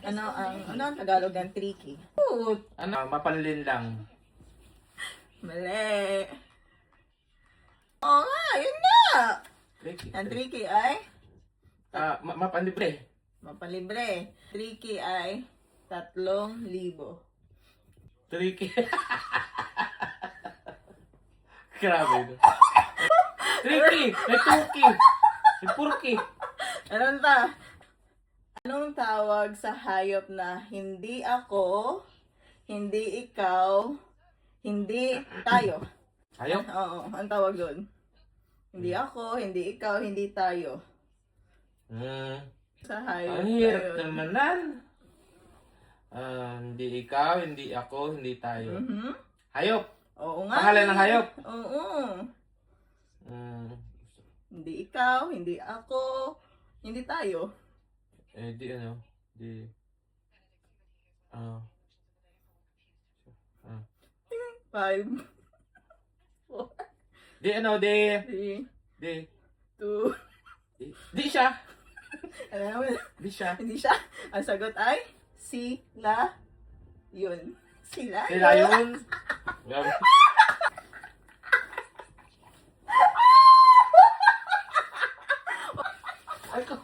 Ano ang Tagalog ng tricky? Mapalilin lang. Mali. Oo nga, yun na. Tricky. Ang tricky ay Mapalibre. mapalibre. Tricky ay 3,000. Tricky. Grabe. No? Tricky. May tuki. May purki. Anong tawag sa hayop na hindi ako, hindi ikaw, hindi tayo? Hayop? Oo, ang tawag doon. Hindi ako, hindi ikaw, hindi tayo. Sa hayop Ang na hirap yun. naman nan. Hindi ikaw, hindi ako, hindi tayo. Hayop. Oo nga. Pangalan ng hayop. Oo. Hindi ikaw, hindi ako, hindi tayo. Di ano, di... 5, 4, Di ano, di... 3, Di... 2, Di siya. alam mo, Di siya. hindi siya. Ang sagot ay sila yun. Sila Sila yun. Grabe. Ay ko.